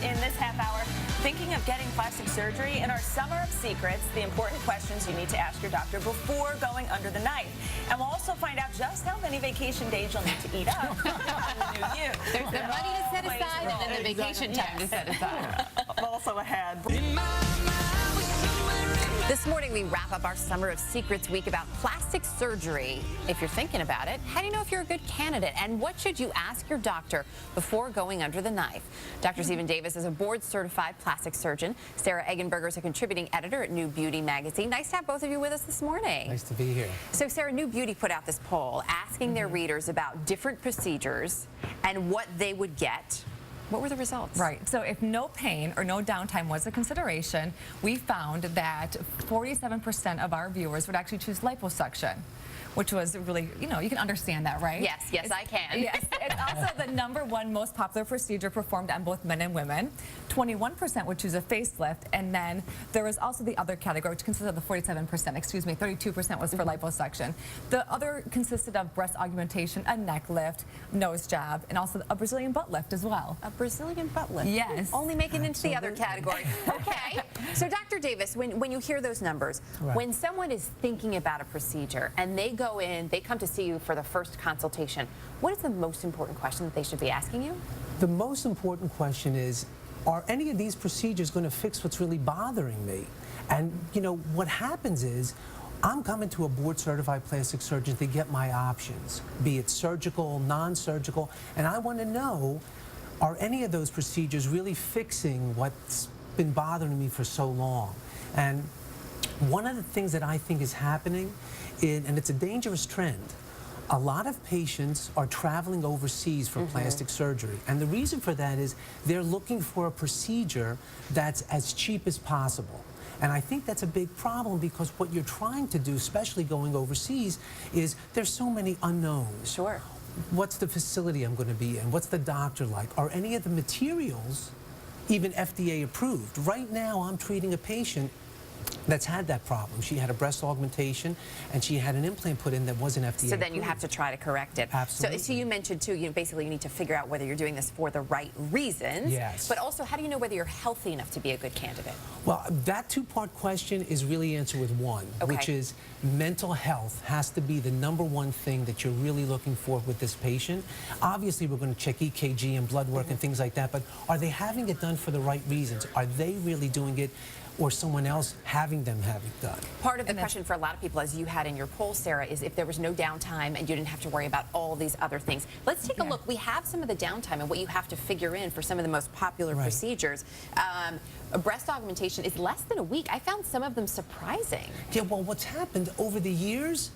in this half hour, thinking of getting plastic surgery. In our Summer of Secrets, the important questions you need to ask your doctor before going under the knife. And we'll also find out just how many vacation days you'll need to eat up in the new year. There's the money to set aside and then the vacation time to set aside. Also ahead. This morning, we wrap up our Summer of Secrets week about plastic surgery. If you're thinking about it, how do you know if you're a good candidate? And what should you ask your doctor before going under the knife? Dr. Stephen Davis is a board-certified plastic surgeon. Sarah Eggenberger is a contributing editor at New Beauty magazine. Nice to have both of you with us this morning. Nice to be here. So, Sarah, New Beauty put out this poll asking their readers about different procedures and what they would get. What were the results? Right. So if no pain or no downtime was a consideration, we found that 47% of our viewers would actually choose liposuction, which was really, you can understand that, right? Yes, I can. Yes. It's also the #1 most popular procedure performed on both men and women. 21% would choose a facelift, and then there was also the other category, which consisted of the 47%, 32% was for liposuction. The other consisted of breast augmentation, a neck lift, nose job, and also a Brazilian butt lift as well. A Brazilian butt lift? Yes. Only making it into the other category. Okay. So, Dr. Davis, when you hear those numbers, Right. when someone is thinking about a procedure and they go in, they come to see you for the first consultation, what is the most important question that they should be asking you? The most important question is, are any of these procedures going to fix what's really bothering me? And, what happens is, I'm coming to a board-certified plastic surgeon to get my options, be it surgical, non-surgical, and I want to know, are any of those procedures really fixing what's been bothering me for so long? And one of the things that I think is happening, and it's a dangerous trend, a lot of patients are traveling overseas for plastic surgery. And the reason for that is they're looking for a procedure that's as cheap as possible. And I think that's a big problem because what you're trying to do, especially going overseas, is there's so many unknowns. Sure. What's the facility I'm going to be in? What's the doctor like? Are any of the materials even FDA approved? Right now, I'm treating a patient that's had that problem. She had a breast augmentation and she had an implant put in that wasn't FDA So then you approved. have to try to correct it. Absolutely. So you mentioned too, basically you need to figure out whether you're doing this for the right reasons. Yes. But also, how do you know whether you're healthy enough to be a good candidate? Well, that two-part question is really answered with one, Okay. which is mental health has to be the #1 thing that you're really looking for with this patient. Obviously, we're going to check EKG and blood work and things like that, but are they having it done for the right reasons? Are they really doing it, or someone else having them have it done? Part of the question for a lot of people, as you had in your poll, Sarah, is if there was no downtime and you didn't have to worry about all these other things. Let's take a look. We have some of the downtime and what you have to figure in for some of the most popular procedures. A breast augmentation is less than a week. I found some of them surprising. Yeah, well, what's happened over the years,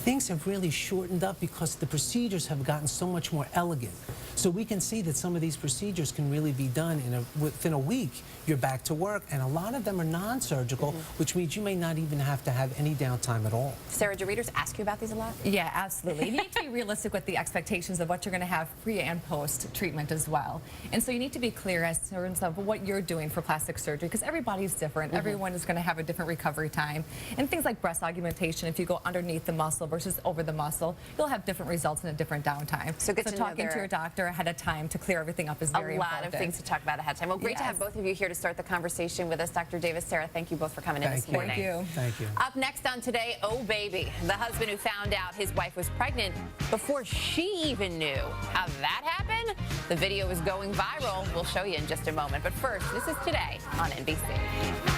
things have really shortened up because the procedures have gotten so much more elegant. So we can see that some of these procedures can really be done within a week. You're back to work, and a lot of them are non-surgical, which means you may not even have to have any downtime at all. Sarah, do readers ask you about these a lot? Yeah, absolutely. You need to be realistic with the expectations of what you're going to have pre and post treatment as well. And so you need to be clear as terms of what you're doing for plastic surgery, because everybody's different. Everyone is going to have a different recovery time. And things like breast augmentation, if you go underneath the muscle versus over the muscle, you'll have different results in a different downtime. So good to know talking to your doctor ahead of time to clear everything up is very important. A lot of things to talk about ahead of time. Well, great to have both of you here to start the conversation with us. Dr. Davis, Sarah, thank you both for coming in this morning. Thank you. Thank you. Up next on Today, oh baby, the husband who found out his wife was pregnant before she even knew. How that happened? The video is going viral. We'll show you in just a moment. But first, this is Today on NBC.